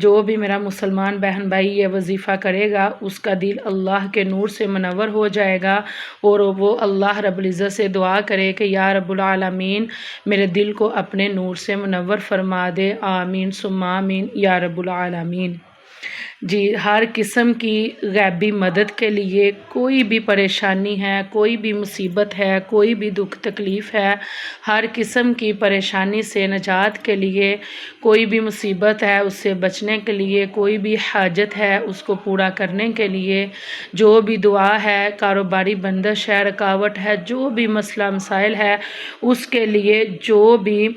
جو بھی میرا مسلمان بہن بھائی یہ وظیفہ کرے گا اس کا دل اللہ کے نور سے منور ہو جائے گا، اور وہ اللہ رب العزت سے دعا کرے کہ یا رب العالمین میرے دل کو اپنے نور سے منور فرما دے، آمین ثم آمین یا رب العالمین۔ جی، ہر قسم کی غیبی مدد کے لیے، کوئی بھی پریشانی ہے، کوئی بھی مصیبت ہے، کوئی بھی دکھ تکلیف ہے، ہر قسم کی پریشانی سے نجات کے لیے، کوئی بھی مصیبت ہے اس سے بچنے کے لیے، کوئی بھی حاجت ہے اس کو پورا کرنے کے لیے، جو بھی دعا ہے، کاروباری بندش ہے، رکاوٹ ہے، جو بھی مسئلہ مسائل ہے اس کے لیے، جو بھی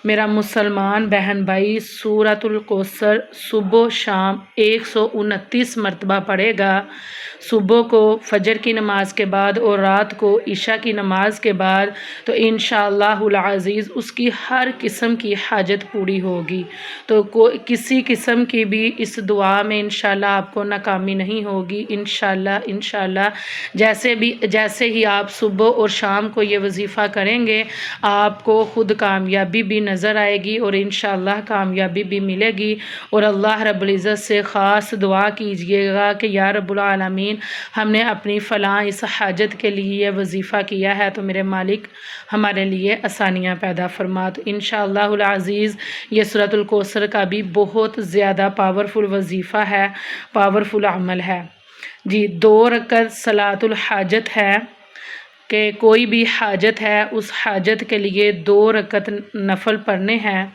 میرا مسلمان بہن بھائی سورۃ الکوثر صبح شام 129 مرتبہ پڑھے گا، صبح کو فجر کی نماز کے بعد اور رات کو عشاء کی نماز کے بعد، تو انشاءاللہ العزیز اس کی ہر قسم کی حاجت پوری ہوگی۔ تو کسی قسم کی بھی اس دعا میں انشاءاللہ آپ کو ناکامی نہیں ہوگی، انشاءاللہ جیسے ہی آپ صبح اور شام کو یہ وظیفہ کریں گے آپ کو خود کامیابی بھی نظر آئے گی، اور انشاءاللہ کامیابی بھی ملے گی۔ اور اللہ رب العزت سے خاص دعا کیجئے گا کہ یا رب العالمین ہم نے اپنی فلاں اس حاجت کے لیے یہ وظیفہ کیا ہے، تو میرے مالک ہمارے لیے آسانیاں پیدا فرما۔ تو انشاءاللہ العزیز یہ سورۃ الکوثر کا بھی بہت زیادہ پاورفل وظیفہ ہے، پاورفل عمل ہے۔ جی، 2 رکعت صلاۃ الحاجت ہے کہ کوئی بھی حاجت ہے اس حاجت کے لیے 2 رکعت نفل پڑھنے ہیں۔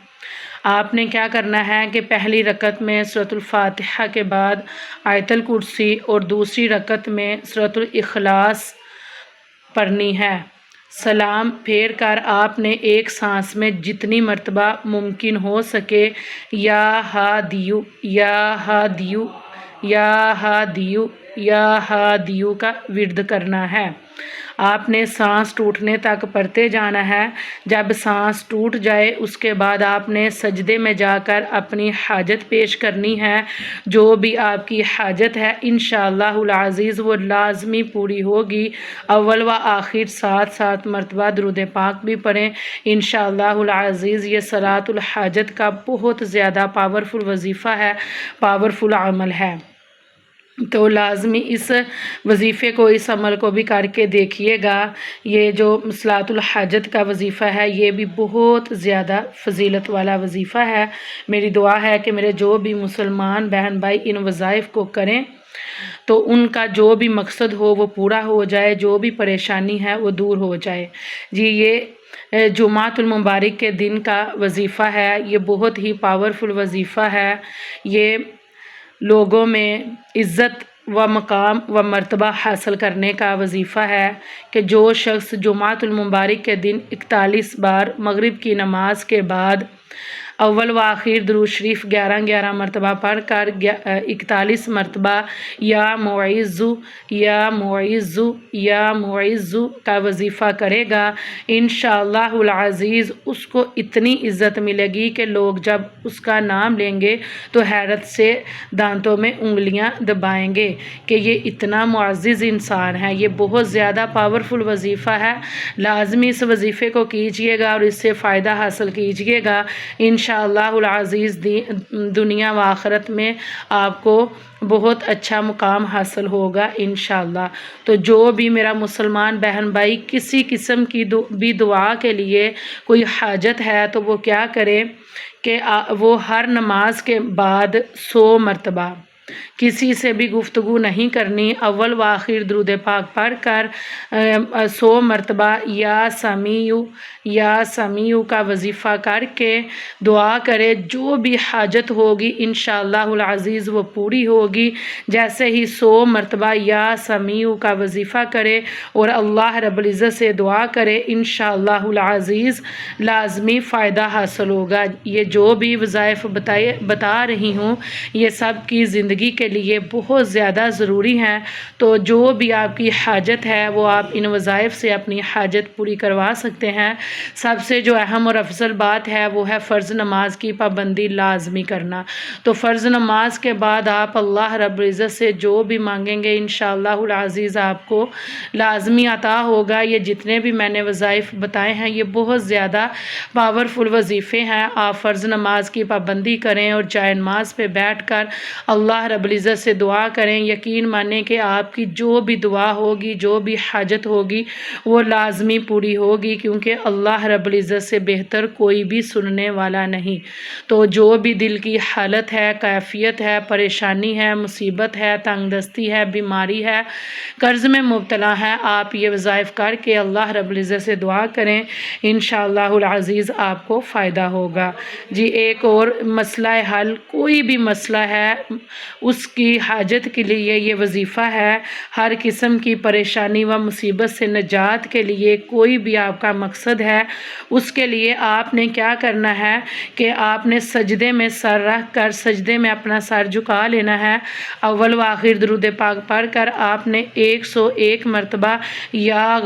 آپ نے کیا کرنا ہے کہ پہلی رکعت میں سورۃ الفاتحہ کے بعد آیت الکرسی اور دوسری رکعت میں سورۃ الاخلاص پڑھنی ہے۔ سلام پھیر کر آپ نے ایک سانس میں جتنی مرتبہ ممکن ہو سکے یا ہادیو یا ہادیو یا ہادیو یا ہادیو کا ورد کرنا ہے۔ آپ نے سانس ٹوٹنے تک پڑھتے جانا ہے۔ جب سانس ٹوٹ جائے اس کے بعد آپ نے سجدے میں جا کر اپنی حاجت پیش کرنی ہے، جو بھی آپ کی حاجت ہے انشاءاللہ العزیز وہ لازمی پوری ہوگی۔ اول و آخر 7 مرتبہ درود پاک بھی پڑھیں انشاءاللہ العزیز۔ یہ صلاۃ الحاجت کا بہت زیادہ پاورفل وظیفہ ہے، پاورفل عمل ہے، تو لازمی اس وظیفے کو، اس عمل کو بھی کر کے دیکھیے گا۔ یہ جو صلاۃ الحاجت کا وظیفہ ہے یہ بھی بہت زیادہ فضیلت والا وظیفہ ہے۔ میری دعا ہے کہ میرے جو بھی مسلمان بہن بھائی ان وظائف کو کریں تو ان کا جو بھی مقصد ہو وہ پورا ہو جائے، جو بھی پریشانی ہے وہ دور ہو جائے۔ جی، یہ جمعۃ المبارک کے دن کا وظیفہ ہے، یہ بہت ہی پاورفل وظیفہ ہے۔ یہ لوگوں میں عزت و مقام و مرتبہ حاصل کرنے کا وظیفہ ہے کہ جو شخص جمعۃ المبارک کے دن 41 بار مغرب کی نماز کے بعد اول و آخر درود شریف 11 مرتبہ پڑھ کر 41 مرتبہ یا معزو یا معزو یا معزو کا وظیفہ کرے گا انشاءاللہ العزیز اس کو اتنی عزت ملے گی کہ لوگ جب اس کا نام لیں گے تو حیرت سے دانتوں میں انگلیاں دبائیں گے کہ یہ اتنا معزز انسان ہے۔ یہ بہت زیادہ پاورفل وظیفہ ہے، لازمی اس وظیفے کو کیجئے گا اور اس سے فائدہ حاصل کیجئے گا انشاءاللہ العزیز۔ دنیا و آخرت میں آپ کو بہت اچھا مقام حاصل ہوگا انشاءاللہ۔ تو جو بھی میرا مسلمان بہن بھائی کسی قسم کی بھی دعا کے لیے کوئی حاجت ہے تو وہ کیا کرے کہ وہ ہر نماز کے بعد 100 مرتبہ کسی سے بھی گفتگو نہیں کرنی، اول و آخر درود پاک پڑھ کر 100 مرتبہ یا سمیع کا وظیفہ کر کے دعا کرے، جو بھی حاجت ہوگی انشاءاللہ العزیز وہ پوری ہوگی۔ جیسے ہی 100 مرتبہ یا سمیع کا وظیفہ کرے اور اللہ رب العزت سے دعا کرے انشاءاللہ العزیز لازمی فائدہ حاصل ہوگا۔ یہ جو بھی وظائف بتا رہی ہوں یہ سب کی زندگی زندگی کے لیے بہت زیادہ ضروری ہیں۔ تو جو بھی آپ کی حاجت ہے وہ آپ ان وظائف سے اپنی حاجت پوری کروا سکتے ہیں۔ سب سے جو اہم اور افضل بات ہے وہ ہے فرض نماز کی پابندی لازمی کرنا۔ تو فرض نماز کے بعد آپ اللہ رب العزت سے جو بھی مانگیں گے انشاءاللہ العزیز آپ کو لازمی عطا ہوگا۔ یہ جتنے بھی میں نے وظائف بتائے ہیں یہ بہت زیادہ پاورفل وظیفے ہیں۔ آپ فرض نماز کی پابندی کریں اور جائے نماز پہ بیٹھ کر اللہ رب العزت سے دعا کریں۔ یقین مانیں کہ آپ کی جو بھی دعا ہوگی، جو بھی حاجت ہوگی وہ لازمی پوری ہوگی، کیونکہ اللہ رب العزت سے بہتر کوئی بھی سننے والا نہیں۔ تو جو بھی دل کی حالت ہے، کیفیت ہے، پریشانی ہے، مصیبت ہے، تنگ دستی ہے، بیماری ہے، قرض میں مبتلا ہے، آپ یہ وظائف کر کے اللہ رب العزت سے دعا کریں، انشاءاللہ العزیز آپ کو فائدہ ہوگا۔ جی ایک اور مسئلہ حل، کوئی بھی مسئلہ ہے اس کی حاجت کے لیے یہ وظیفہ ہے۔ ہر قسم کی پریشانی و مصیبت سے نجات کے لیے کوئی بھی آپ کا مقصد ہے، اس کے لیے آپ نے کیا کرنا ہے کہ آپ نے سجدے میں سر رکھ کر سجدے میں اپنا سر جھکا لینا ہے۔ اول و آخر درود پاک پڑھ کر آپ نے 101 مرتبہ یا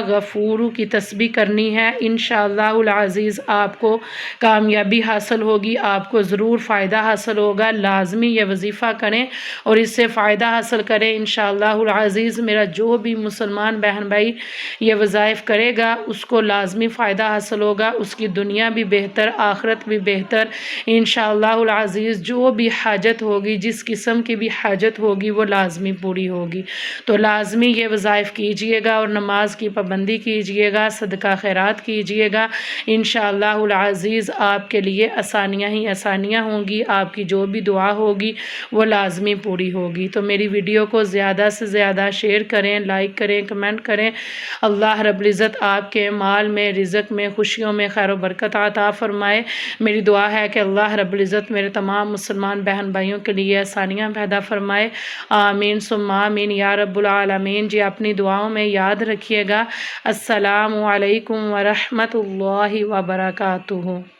غفور کی تسبیح کرنی ہے۔ انشاءاللہ العزیز آپ کو کامیابی حاصل ہوگی، آپ کو ضرور فائدہ حاصل ہوگا۔ لازمی یہ وظیفہ کریں اور اس سے فائدہ حاصل کریں انشاءاللہ العزیز۔ میرا جو بھی مسلمان بہن بھائی یہ وظائف کرے گا اس کو لازمی فائدہ حاصل ہوگا، اس کی دنیا بھی بہتر، آخرت بھی بہتر انشاءاللہ العزیز۔ جو بھی حاجت ہوگی، جس قسم کی بھی حاجت ہوگی وہ لازمی پوری ہوگی۔ تو لازمی یہ وظائف کیجئے گا اور نماز کی پابندی کیجئے گا، صدقہ خیرات کیجئے گا، انشاءاللہ العزیز آپ کے لیے آسانیاں ہی آسانیاں ہوں گی۔ آپ کی جو بھی دعا ہوگی وہ لازمی پوری ہوگی۔ تو میری ویڈیو کو زیادہ سے زیادہ شیئر کریں، لائک کریں، کمنٹ کریں۔ اللہ رب العزت آپ کے مال میں، رزق میں، خوشیوں میں خیر و برکت عطا فرمائے۔ میری دعا ہے کہ اللہ رب العزت میرے تمام مسلمان بہن بھائیوں کے لیے آسانیاں پیدا فرمائے، آمین ثم آمین یا رب العالمین۔ جی اپنی دعاؤں میں یاد رکھیے گا۔ السلام علیکم ورحمۃ اللہ وبرکاتہ۔